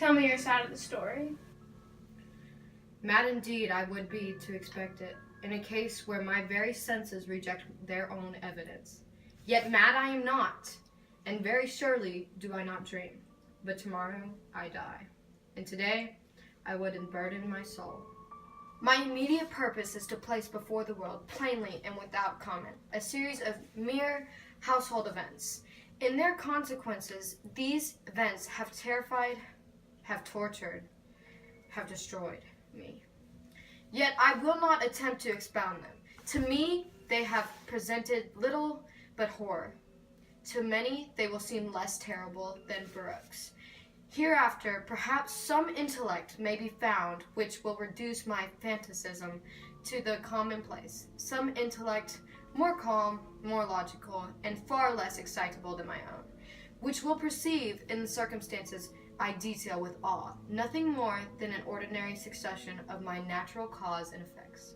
Tell me your side of the story. Mad indeed I would be to expect it, in a case where my very senses reject their own evidence. Yet mad I am not, and very surely do I not dream. But tomorrow I die, and today I would unburden my soul. My immediate purpose is to place before the world, plainly and without comment, a series of mere household events. In their consequences, these events have terrified, have tortured, have destroyed me. Yet I will not attempt to expound them. To me, they have presented little but horror. To many, they will seem less terrible than Baruch's. Hereafter, perhaps some intellect may be found which will reduce my phantasm to the commonplace, some intellect more calm, more logical, and far less excitable than my own, which will perceive in the circumstances I detail with awe nothing more than an ordinary succession of my natural cause and effects.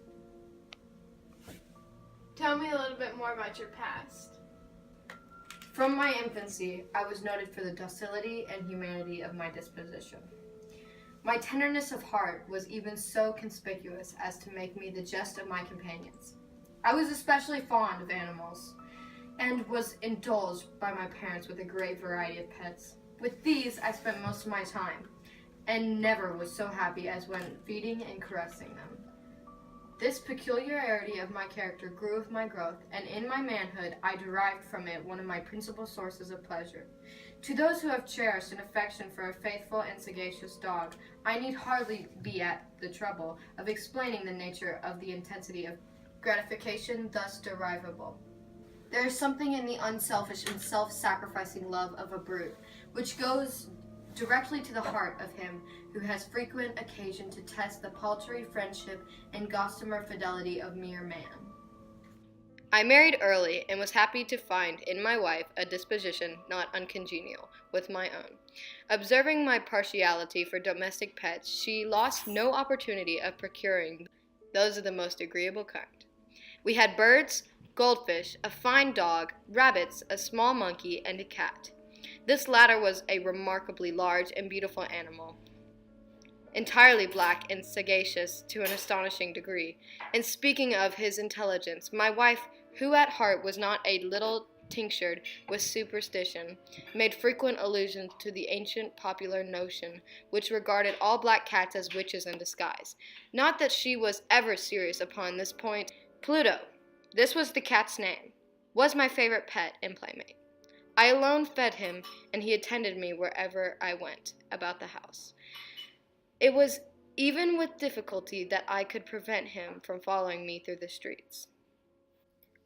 Tell me a little bit more about your past. From my infancy, I was noted for the docility and humanity of my disposition. My tenderness of heart was even so conspicuous as to make me the jest of my companions. I was especially fond of animals, and was indulged by my parents with a great variety of pets. With these I spent most of my time, and never was so happy as when feeding and caressing them. This peculiarity of my character grew with my growth, and in my manhood I derived from it one of my principal sources of pleasure. To those who have cherished an affection for a faithful and sagacious dog, I need hardly be at the trouble of explaining the nature of the intensity of gratification thus derivable. There is something in the unselfish and self-sacrificing love of a brute, which goes directly to the heart of him who has frequent occasion to test the paltry friendship and gossamer fidelity of mere man. I married early and was happy to find in my wife a disposition not uncongenial with my own. Observing my partiality for domestic pets, she lost no opportunity of procuring those of the most agreeable kind. We had birds, goldfish, a fine dog, rabbits, a small monkey, and a cat. This latter was a remarkably large and beautiful animal, entirely black and sagacious to an astonishing degree. And speaking of his intelligence, my wife, who at heart was not a little tinctured with superstition, made frequent allusion to the ancient popular notion which regarded all black cats as witches in disguise. Not that she was ever serious upon this point. Pluto, this was the cat's name, was my favorite pet and playmate. I alone fed him, and he attended me wherever I went about the house. It was even with difficulty that I could prevent him from following me through the streets.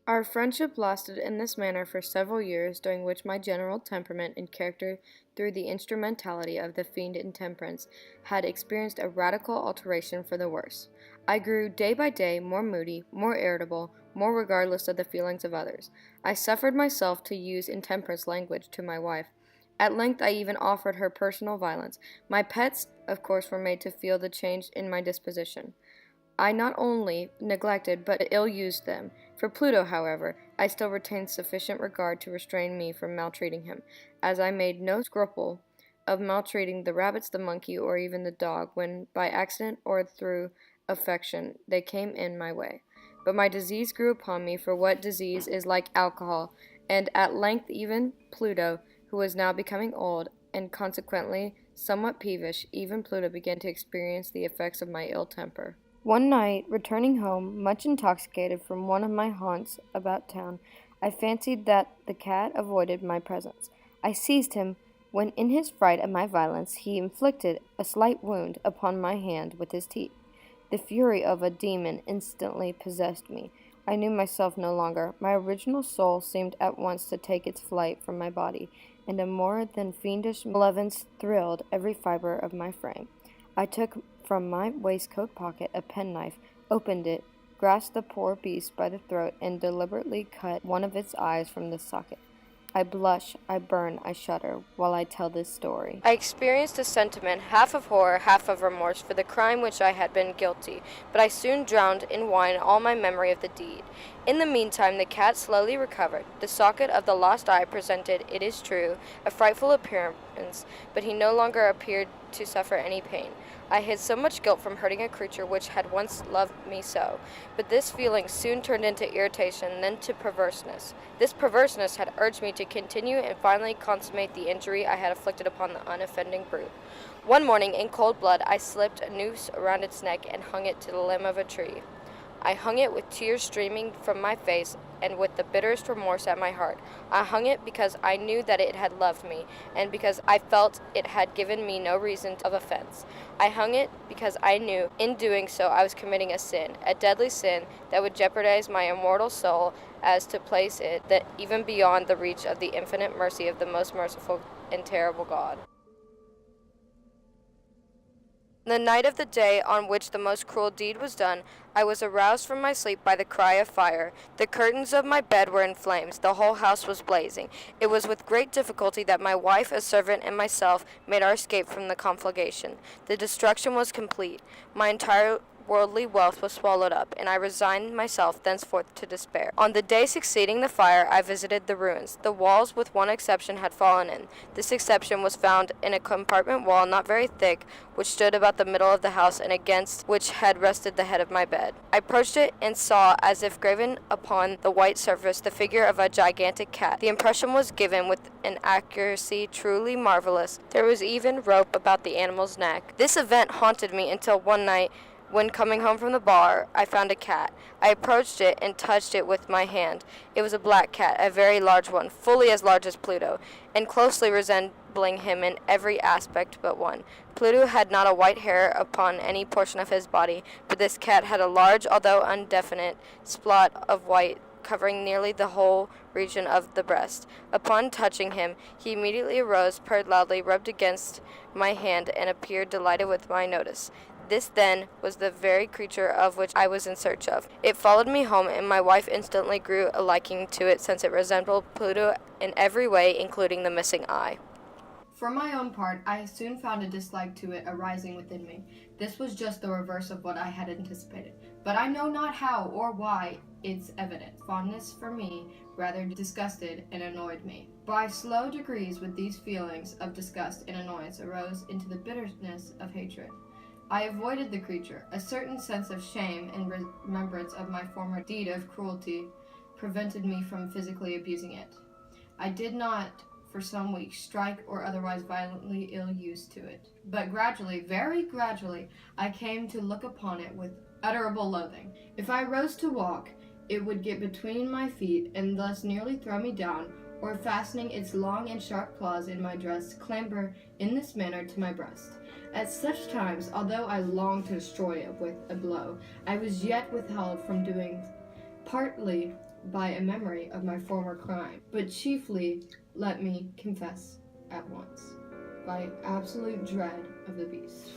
Our friendship lasted in this manner for several years, during which my general temperament and character, through the instrumentality of the fiend intemperance, had experienced a radical alteration for the worse. I grew day by day more moody, more irritable, more regardless of the feelings of others. I suffered myself to use intemperance language to my wife. At length I even offered her personal violence. My pets, of course, were made to feel the change in my disposition. I not only neglected but ill-used them. For Pluto, however, I still retained sufficient regard to restrain me from maltreating him, as I made no scruple of maltreating the rabbits, the monkey, or even the dog, when by accident or through affection they came in my way. But my disease grew upon me, for what disease is like alcohol, and at length even Pluto, who was now becoming old, and consequently somewhat peevish, even Pluto began to experience the effects of my ill temper. One night, returning home, much intoxicated from one of my haunts about town, I fancied that the cat avoided my presence. I seized him, when in his fright at my violence he inflicted a slight wound upon my hand with his teeth. The fury of a demon instantly possessed me. I knew myself no longer. My original soul seemed at once to take its flight from my body, and a more than fiendish malevolence thrilled every fiber of my frame. I took from my waistcoat pocket a penknife, opened it, grasped the poor beast by the throat, and deliberately cut one of its eyes from the socket. I blush, I burn, I shudder while I tell this story. I experienced a sentiment, half of horror, half of remorse, for the crime which I had been guilty, but I soon drowned in wine all my memory of the deed. In the meantime, the cat slowly recovered. The socket of the lost eye presented, it is true, a frightful appearance, but he no longer appeared to suffer any pain. I hid so much guilt from hurting a creature which had once loved me so, but this feeling soon turned into irritation, then to perverseness. This perverseness had urged me to continue and finally consummate the injury I had inflicted upon the unoffending brute. One morning, in cold blood, I slipped a noose around its neck and hung it to the limb of a tree. I hung it with tears streaming from my face and with the bitterest remorse at my heart. I hung it because I knew that it had loved me, and because I felt it had given me no reason of offense. I hung it because I knew, in doing so, I was committing a sin, a deadly sin that would jeopardize my immortal soul, as to place it even beyond the reach of the infinite mercy of the most merciful and terrible God. The night of the day on which the most cruel deed was done, I was aroused from my sleep by the cry of fire. The curtains of my bed were in flames. The whole house was blazing. It was with great difficulty that my wife, a servant, and myself made our escape from the conflagration. The destruction was complete. My entire worldly wealth was swallowed up, and I resigned myself thenceforth to despair. On the day succeeding the fire, I visited the ruins. The walls, with one exception, had fallen in. This exception was found in a compartment wall not very thick, which stood about the middle of the house, and against which had rested the head of my bed. I approached it and saw, as if graven upon the white surface, the figure of a gigantic cat. The impression was given with an accuracy truly marvelous. There was even rope about the animal's neck. This event haunted me until one night, when coming home from the bar, I found a cat. I approached it and touched it with my hand. It was a black cat, a very large one, fully as large as Pluto, and closely resembling him in every aspect but one. Pluto had not a white hair upon any portion of his body, but this cat had a large, although indefinite, spot of white covering nearly the whole region of the breast. Upon touching him, he immediately arose, purred loudly, rubbed against my hand, and appeared delighted with my notice. This, then, was the very creature of which I was in search of. It followed me home, and my wife instantly grew a liking to it, since it resembled Pluto in every way, including the missing eye. For my own part, I soon found a dislike to it arising within me. This was just the reverse of what I had anticipated, but I know not how or why it's evident. Fondness for me rather disgusted and annoyed me. By slow degrees, with these feelings of disgust and annoyance arose into the bitterness of hatred. I avoided the creature. A certain sense of shame and remembrance of my former deed of cruelty prevented me from physically abusing it. I did not, for some weeks, strike or otherwise violently ill use to it. But gradually, very gradually, I came to look upon it with utterable loathing. If I rose to walk, it would get between my feet and thus nearly throw me down, or fastening its long and sharp claws in my dress, clamber in this manner to my breast. At such times, although I longed to destroy it with a blow, I was yet withheld from doing, partly by a memory of my former crime, but chiefly, let me confess at once, by absolute dread of the beast.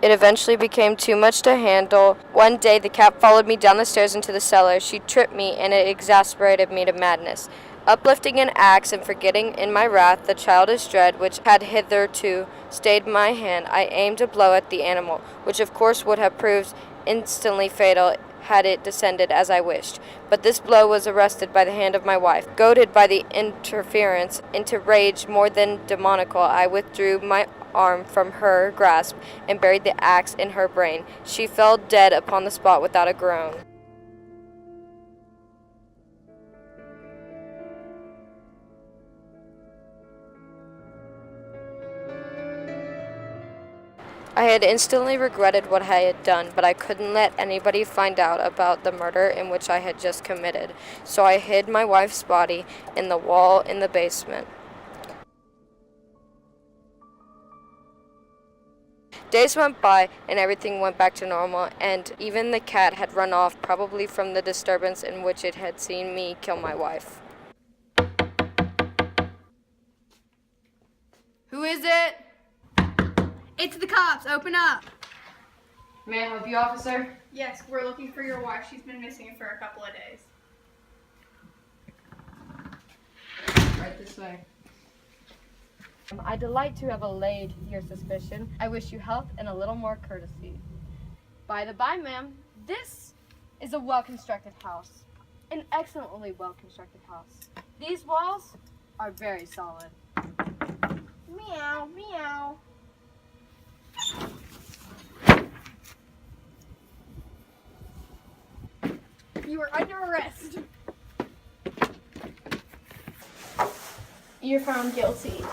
It eventually became too much to handle. One day the cat followed me down the stairs into the cellar. She tripped me, and it exasperated me to madness. Uplifting an axe and forgetting in my wrath the childish dread which had hitherto stayed my hand, I aimed a blow at the animal, which of course would have proved instantly fatal had it descended as I wished. But this blow was arrested by the hand of my wife. Goaded by the interference into rage more than demoniacal, I withdrew my arm from her grasp and buried the axe in her brain. She fell dead upon the spot without a groan. I had instantly regretted what I had done, but I couldn't let anybody find out about the murder in which I had just committed, so I hid my wife's body in the wall in the basement. Days went by, and everything went back to normal, and even the cat had run off, probably from the disturbance in which it had seen me kill my wife. Who is it? It's the cops. Open up. May I help you, officer? Yes, we're looking for your wife. She's been missing for a couple of days. Write this say. I delight to have allayed your suspicion. I wish you health and a little more courtesy. By the by, ma'am, this is a well-constructed house. An excellently well-constructed house. These walls are very solid. Meow, meow. You are under arrest. You're found guilty.